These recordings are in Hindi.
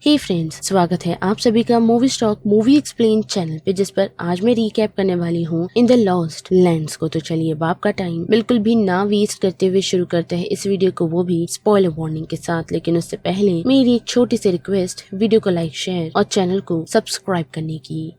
हे फ्रेंड्स, स्वागत है आप सभी का movie stock movie explain channel पे, जिस पर आज मैं रिकैप करने वाली हूँ इन द लॉस्ट लैंड्स को। तो चलिए बाप का टाइम बिल्कुल भी ना वेस्ट करते हुए शुरू करते हैं इस वीडियो को, वो भी स्पॉइलर वार्निंग के साथ। लेकिन उससे पहले मेरी एक छोटी सी रिक्वेस्ट, वीडियो को लाइक, शेयर और चैनल को सब्सक्राइब करने की।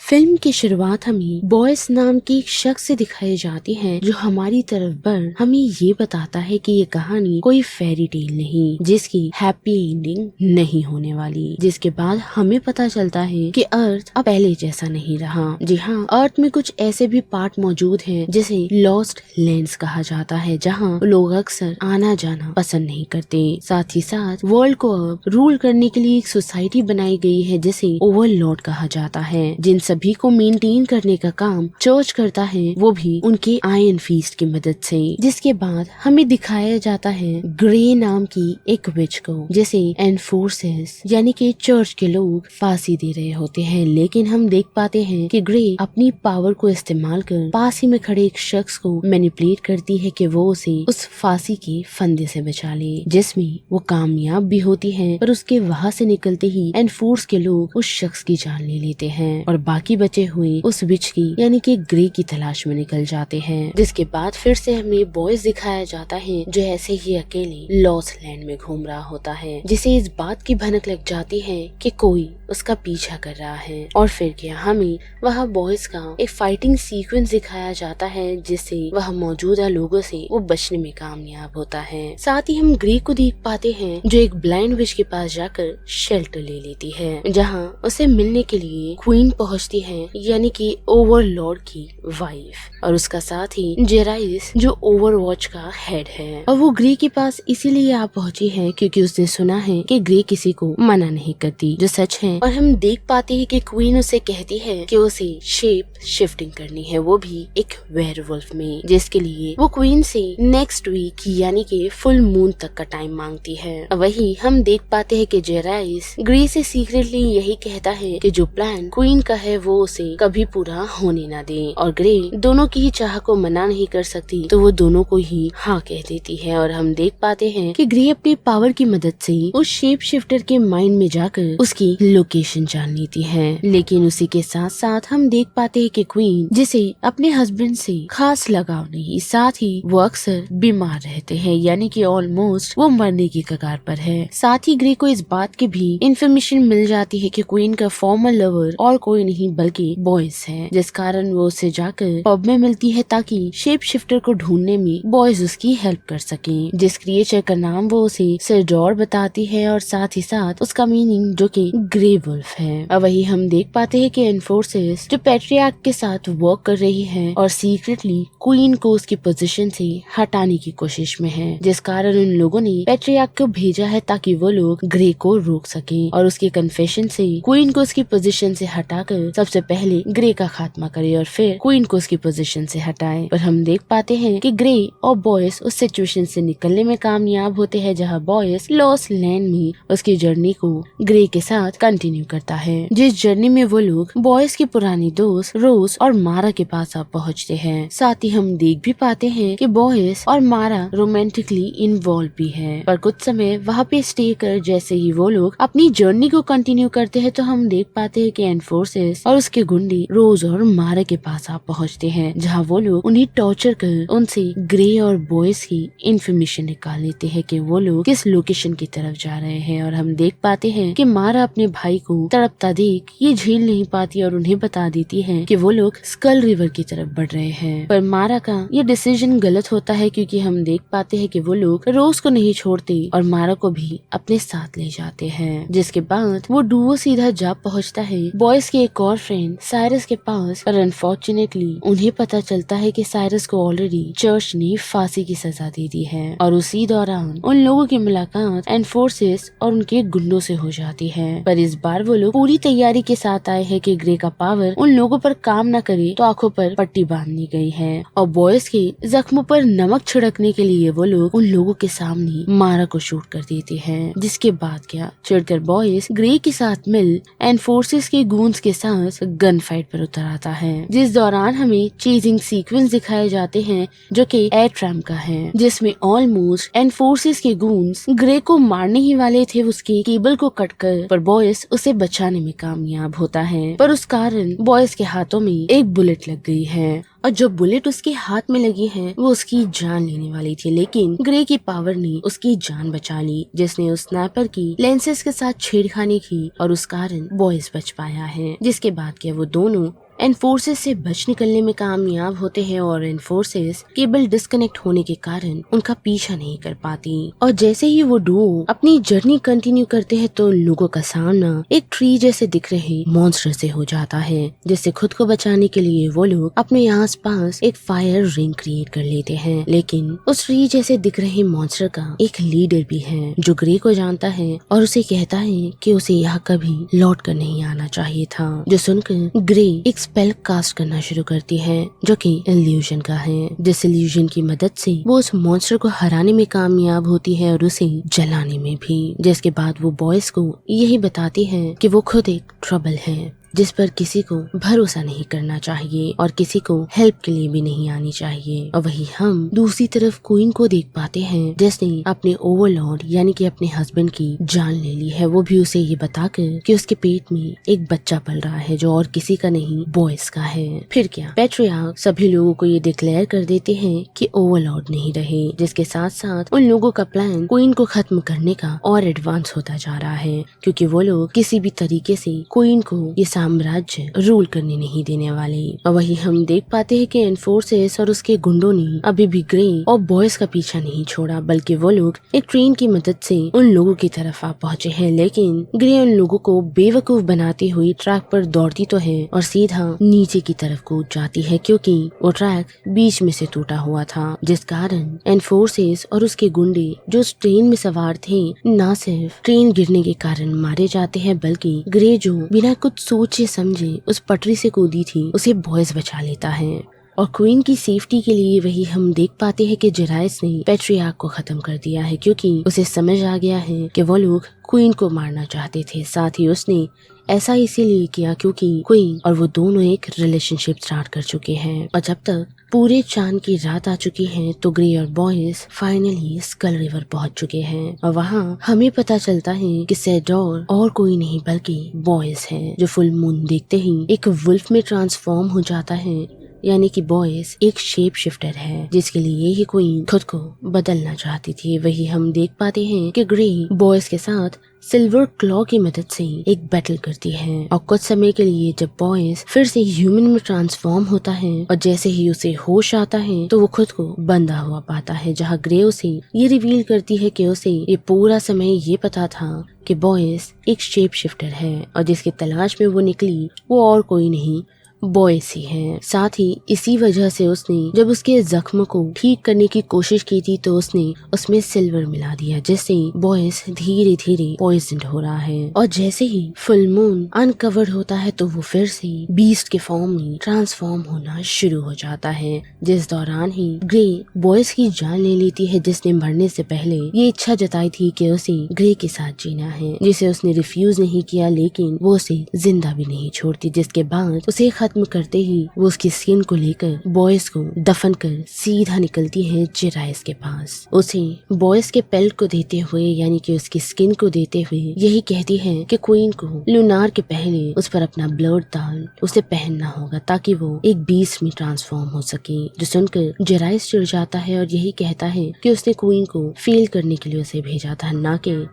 फिल्म की शुरुआत हमें बॉयस नाम के एक शख्स से दिखाई जाती है, जो हमारी तरफ बढ़ हमें ये बताता है कि ये कहानी कोई फेरी टेल नहीं, जिसकी हैप्पी एंडिंग नहीं होने वाली। जिसके बाद हमें पता चलता है कि अर्थ अब पहले जैसा नहीं रहा। जी हाँ, अर्थ में कुछ ऐसे भी पार्ट मौजूद हैं जिसे लॉस्ट लैंड्स कहा जाता है, जहाँ लोग अक्सर आना जाना पसंद नहीं करते। साथ ही साथ वर्ल्ड को अब रूल करने के लिए एक सोसाइटी बनाई गई है जिसे ओवरलॉर्ड कहा जाता है। जिन सभी को मेंटेन करने का काम चर्च करता है, वो भी उनके आयरन फीस्ट की मदद से। जिसके बाद हमें दिखाया जाता है ग्रे नाम की एक विच को, जिसे एनफोर्सेस यानी कि चर्च के लोग फांसी दे रहे होते हैं। लेकिन हम देख पाते हैं कि ग्रे अपनी पावर को इस्तेमाल कर पास ही में खड़े एक शख्स को मैनिपुलेट करती है कि वो उसे उस फांसी के फंदे से बचा ले, जिसमें वो कामयाब भी होती है। पर उसके वहाँ से निकलते ही एनफोर्स के लोग उस शख्स की जान ले लेते हैं और बाकी बचे हुए उस विच की यानी कि ग्रे की तलाश में निकल जाते हैं। जिसके बाद फिर से हमें बॉयज दिखाया जाता है, जो ऐसे ही अकेले लॉस्ट लैंड में घूम रहा होता है, जिसे इस बात की भनक लग जाती है कि कोई उसका पीछा कर रहा है। और फिर क्या हमें वहाँ बॉयज का एक फाइटिंग सीक्वेंस दिखाया जाता है, जिससे वह मौजूदा लोगों से वो बचने में कामयाब होता है। साथ ही हम ग्रे को देख पाते हैं, जो एक ब्लाइंड विच के पास जाकर शेल्टर ले लेती है, जहाँ उसे मिलने के लिए क्वीन पहुँचती है, यानी कि ओवरलॉर्ड की वाइफ, और उसका साथ ही जेराइस, जो ओवरवॉच का हेड है। और वो ग्रे के पास इसीलिए आ पहुंची है क्योंकि उसने सुना है कि ग्रे किसी को मना नहीं करती, जो सच है। और हम देख पाते हैं कि क्वीन उसे कहती है कि उसे शेप शिफ्टिंग करनी है, वो भी एक वेयरवुल्फ में, जिसके लिए वो क्वीन से नेक्स्ट वीक यानी कि फुल मून तक का टाइम मांगती है। वही हम देख पाते हैं कि जेराइस ग्रे से सीक्रेटली यही कहता है कि जो प्लान क्वीन का है वो उसे कभी पूरा होने ना दे, और ग्रे दोनों की ही चाह को मना नहीं कर सकती, तो वो दोनों को ही हाँ कह देती है। और हम देख पाते हैं कि ग्रे अपनी पावर की मदद से उस शेप शिफ्टर के माइंड में जाकर उसकी लोकेशन जान लेती है। लेकिन उसी के साथ साथ हम देख पाते हैं कि क्वीन, जिसे अपने हस्बैंड से खास लगाव नहीं, साथ ही वो अक्सर बीमार रहते हैं, यानी कि ऑलमोस्ट वो मरने की कगार पर है। साथ ही ग्रे को इस बात की भी इंफॉर्मेशन मिल जाती है कि क्वीन का फॉर्मर लवर और कोई नहीं बल्कि बॉयज है, जिस कारण वो उससे जाकर पब में मिलती है ताकि शेप शिफ्टर को ढूंढने में बॉयज उसकी हेल्प कर सकें। जिस क्रिएचर का नाम वो उसे सेडोर बताती है, और साथ ही साथ उसका मीनिंग जो कि ग्रे वुल्फ है। और वही हम देख पाते हैं कि एनफोर्सेस जो पैट्रियार्क के साथ वर्क कर रही है और सीक्रेटली क्वीन को उसकी पोजीशन से हटाने की कोशिश में है, जिस कारण उन लोगों ने पैट्रियार्क को भेजा है ताकि वो लोग ग्रे को रोक सके और उसके कन्फेशन से क्वीन को उसकी पोजीशन से हटाकर सबसे पहले ग्रे का खात्मा करे और फिर क्वीन को उसकी पोजीशन से हटाए। पर हम देख पाते हैं कि ग्रे और बॉयस उस सिचुएशन से निकलने में कामयाब होते हैं, जहां बॉयस लॉस्ट लैंड में उसकी जर्नी को ग्रे के साथ कंटिन्यू करता है। जिस जर्नी में वो लोग बॉयस की पुरानी दोस्त रोज और मारा के पास आ पहुँचते हैं। साथ ही हम देख भी पाते हैं कि बॉयस और मारा रोमांटिकली इन्वॉल्व भी है। पर कुछ समय वहाँ पे स्टे कर जैसे ही वो लोग अपनी जर्नी को कंटिन्यू करते हैं, तो हम देख पाते हैं कि एनफोर्सेस और उसके गुंडे रोज और मारा के पास आ पहुँचते हैं, जहाँ वो लोग उन्हें टॉर्चर कर उनसे ग्रे और बॉयस की इंफॉर्मेशन निकाल लेते हैं कि वो लोग किस लोकेशन की तरफ जा रहे हैं। और हम देख पाते हैं कि मारा अपने भाई को तड़पता देख ये झेल नहीं पाती और उन्हें बता देती है कि वो लोग स्कल रिवर की तरफ बढ़ रहे हैं। पर मारा का ये डिसीजन गलत होता है, क्योंकि हम देख पाते हैं कि वो लोग रोज को नहीं छोड़ते और मारा को भी अपने साथ ले जाते हैं। जिसके बाद वो डुओ सीधा जा पहुँचता है बॉयस के एक और फ्रेंड साइरस के पास, पर अनफॉर्चुनेटली उन्हें पता चलता है कि साइरस को ऑलरेडी चर्च ने फांसी की सजा दे दी है। और उसी दौरान उन लोगों की मुलाकात एनफोर्सेस और उनके गुंडों से हो जाती है। पर इस बार वो लोग पूरी तैयारी के साथ आए हैं कि ग्रे का पावर उन लोगों पर काम न करे, तो आंखों पर पट्टी बांधनी गई है। और बॉयस के जख्मों पर नमक छिड़कने के लिए वो लोग उन लोगों के सामने मारा को शूट कर देते हैं। जिसके बाद क्या चिढ़कर बॉयस ग्रे के साथ मिल एनफोर्सेस के गूंस के साथ बस गन फाइट पर उतर आता है, जिस दौरान हमें चेजिंग सीक्वेंस दिखाए जाते हैं जो कि एयर ट्रैम का है, जिसमें ऑलमोस्ट एंड फोर्सेस के गूंस ग्रे को मारने ही वाले थे उसके केबल को कट कर, पर बॉयस उसे बचाने में कामयाब होता है। पर उस कारण बॉयस के हाथों में एक बुलेट लग गई है और जो बुलेट उसके हाथ में लगी है वो उसकी जान लेने वाली थी, लेकिन ग्रे की पावर ने उसकी जान बचा ली, जिसने उस स्नाइपर की लेंसेज के साथ छेड़खानी की और उस कारण बॉयस बच पाया है। जिसके बाद क्या वो दोनों एनफोर्सेस से बच निकलने में कामयाब होते हैं और एनफोर्सेस केबल डिस्कनेक्ट होने के कारण उनका पीछा नहीं कर पाती। और जैसे ही वो डुओ अपनी जर्नी कंटिन्यू करते हैं तो लोगों का सामना एक ट्री जैसे दिख रहे मॉन्स्टर से हो जाता है, जिससे खुद को बचाने के लिए वो लोग अपने आसपास एक फायर रिंग क्रिएट कर लेते हैं। लेकिन उस ट्री जैसे दिख रहे मॉन्स्टर का एक लीडर भी है जो ग्रे को जानता है और उसे कहता है कि उसे यहाँ कभी लौट कर नहीं आना चाहिए था, जो सुनकर ग्रे एक स्पेल कास्ट करना शुरू करती है जो कि इल्यूजन का है, जिस इल्यूजन की मदद से वो उस मॉन्स्टर को हराने में कामयाब होती है और उसे जलाने में भी। जिसके बाद वो बॉयज को यही बताती है कि वो खुद एक ट्रबल है जिस पर किसी को भरोसा नहीं करना चाहिए और किसी को हेल्प के लिए भी नहीं आनी चाहिए। और वही हम दूसरी तरफ क्वीन को देख पाते हैं जिसने अपने ओवरलॉर्ड यानी कि अपने हस्बैंड की जान ले ली है, वो भी उसे ये बताकर कि उसके पेट में एक बच्चा पल रहा है जो और किसी का नहीं बॉयज का है। फिर क्या पैट्रियार्क सभी लोगों को ये डिक्लेयर कर देते हैं कि ओवरलॉर्ड नहीं रहे, जिसके साथ साथ उन लोगों का प्लान क्वीन को खत्म करने का और एडवांस होता जा रहा है, क्योंकि वो लोग किसी भी तरीके से क्वीन को ये साम्राज्य रूल करने नहीं देने वाले। और वही हम देख पाते हैं कि एनफोर्सेस और उसके गुंडों ने अभी भी ग्रे और बॉयज का पीछा नहीं छोड़ा, बल्कि वो लोग एक ट्रेन की मदद से उन लोगों की तरफ आ पहुंचे हैं। लेकिन ग्रे उन लोगों को बेवकूफ बनाती हुई ट्रैक पर दौड़ती तो है और सीधा नीचे की तरफ कूद जाती है, क्योंकि वो ट्रैक बीच में से टूटा हुआ था, जिस कारण एनफोर्सेस और उसके गुंडे जो उस ट्रेन में सवार थे न सिर्फ ट्रेन गिरने के कारण मारे जाते हैं, बल्कि ग्रे जो बिना कुछ सोचे समझे उस पटरी से कूदी थी उसे बॉयज बचा लेता है। और क्वीन की सेफ्टी के लिए वही हम देख पाते हैं कि जेराइस ने पैट्रियार्क को खत्म कर दिया है, क्योंकि उसे समझ आ गया है कि वो लोग क्वीन को मारना चाहते थे। साथ ही उसने ऐसा इसीलिए किया क्योंकि क्वीन और वो दोनों एक रिलेशनशिप स्टार्ट कर चुके हैं। और जब तक पूरे चांद की रात आ चुकी है तो ग्रे और बॉयज फाइनली स्कल रिवर पहुंच चुके हैं और वहाँ हमें पता चलता है कि सेडोर और कोई नहीं बल्कि बॉयज है, जो फुल मून देखते ही एक वुल्फ में ट्रांसफॉर्म हो जाता है, यानी कि बॉयज एक शेप शिफ्टर है जिसके लिए ही क्वीन खुद को बदलना चाहती थी। वही हम देख पाते हैं कि ग्रे बॉयज के साथ सिल्वर क्लॉ की मदद से एक बैटल करती है और कुछ समय के लिए जब बॉयज फिर से ह्यूमन में ट्रांसफॉर्म होता है और जैसे ही उसे होश आता है तो वो खुद को बंधा हुआ पाता है, जहाँ ग्रे उसे ये रिवील करती है कि उसे ये पूरा समय ये पता था कि बॉयज एक शेप शिफ्टर है और जिसकी तलाश में वो निकली वो और कोई नहीं बॉयज ही है। साथ ही इसी वजह से उसने जब उसके जख्म को ठीक करने की कोशिश की थी तो उसने उसमें सिल्वर मिला दिया, जिससे बॉयज धीरे धीरे पॉइजन्ड हो रहा है। और जैसे ही फुल मून अनकवर्ड होता है तो वो फिर से बीस्ट के फॉर्म में ट्रांसफॉर्म होना शुरू हो जाता है, जिस दौरान ही ग्रे बॉयज की जान ले लेती है, जिसने मरने से पहले ये इच्छा जताई थी कि उसे ग्रे के साथ जीना है, जिसे उसने रिफ्यूज नहीं किया, लेकिन वो उसे जिंदा भी नहीं छोड़ती। जिसके बाद उसे खत्म करते ही वो उसकी स्किन को लेकर बॉयज को दफन कर सीधा निकलती है जेराइस के पास। उसे बॉयज के पेल्ट को देते हुए यानी कि उसकी स्किन को देते हुए यही कहती है कि क्वीन को लूनार के पहले उस पर अपना ब्लड दान उसे पहनना होगा ताकि वो एक बीस्ट में ट्रांसफॉर्म हो सके। जो सुनकर जेराइस चिढ़ जाता है और यही कहता है कि उसने क्वीन को फेल करने के लिए उसे भेजा था, ना कि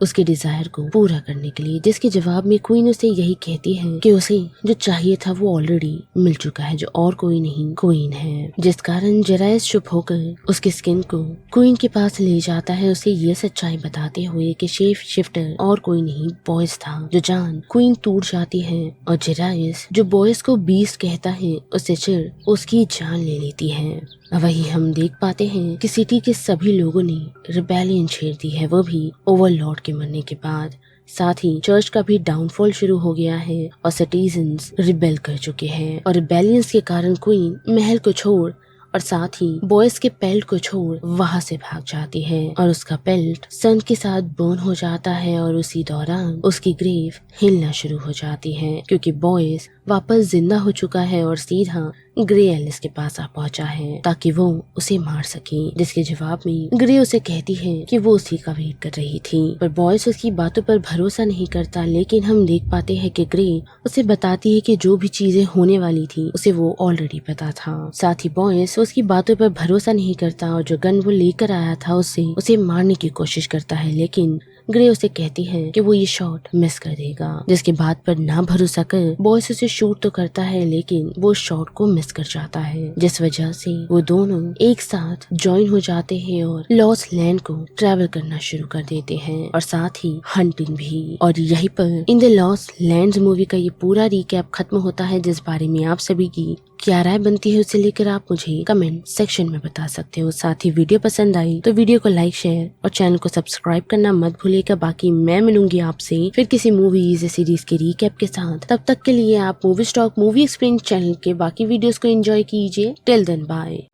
उसके डिजायर को पूरा करने के लिए। जिसके जवाब में क्वीन उसे यही कहती है कि उसे जो चाहिए था वो ऑलरेडी मिल चुका है, जो और कोई नहीं क्वीन है। जिस कारण जेराइस चुप होकर उसकी स्किन को क्वीन के पास ले जाता है, उसे ये सच्चाई बताते हुए कि शेप शिफ्टर और कोई नहीं बॉयज था। जो जान क्वीन टूट जाती है और जेराइस जो बॉयज को बीस्ट कहता है उससे चिढ़ उसकी जान ले लेती है। वही हम देख पाते हैं कि सिटी के सभी लोगों ने रिबेलियन छेड़ दी है, वो भी ओवरलॉर्ड के मरने के बाद। साथ ही चर्च का भी डाउनफॉल शुरू हो गया है और सिटीजन्स रिबेल कर चुके हैं और रिबेलियंस के कारण क्वीन महल को छोड़ और साथ ही बॉयज के पेल्ट को छोड़ वहाँ से भाग जाती है और उसका पेल्ट सन के साथ बर्न हो जाता है और उसी दौरान उसकी ग्रेव हिलना शुरू हो जाती है, क्योंकि बॉयज वापस जिंदा हो चुका है और सीधा ग्रे एलिस के पास आ पहुंचा है ताकि वो उसे मार सके, जिसके जवाब में ग्रे उसे कहती है कि वो उसी का वेट कर रही थी। पर बॉयस उसकी बातों पर भरोसा नहीं करता, लेकिन हम देख पाते हैं कि ग्रे उसे बताती है कि जो भी चीजें होने वाली थी उसे वो ऑलरेडी पता था। साथ ही बॉयस उसकी बातों पर भरोसा नहीं करता और जो गन वो लेकर आया था उससे उसे मारने की कोशिश करता है, लेकिन ग्रे उसे कहती है कि वो ये शॉट मिस कर देगा। जिसके बात पर ना भरोसा कर बॉयस उसे शूट तो करता है, लेकिन वो शॉट को मिस कर जाता है, जिस वजह से वो दोनों एक साथ ज्वाइन हो जाते हैं और लॉस्ट लैंड को ट्रैवल करना शुरू कर देते हैं और साथ ही हंटिंग भी। और यहीं पर in the lost lands movie का ये पूरा रिकैप खत्म होता है, जिस बारे में आप सभी की क्या राय बनती है उसे लेकर आप मुझे कमेंट सेक्शन में बता सकते हो। साथ ही वीडियो पसंद आई तो वीडियो को लाइक, शेयर और चैनल को सब्सक्राइब करना मत भूलिएगा। बाकी मैं मिलूंगी आपसे फिर किसी मूवीज या सीरीज के रिकैप के साथ। तब तक के लिए आप movie stock movie explain channel के बाकी वीडियोस को एंजॉय कीजिए। Till then bye.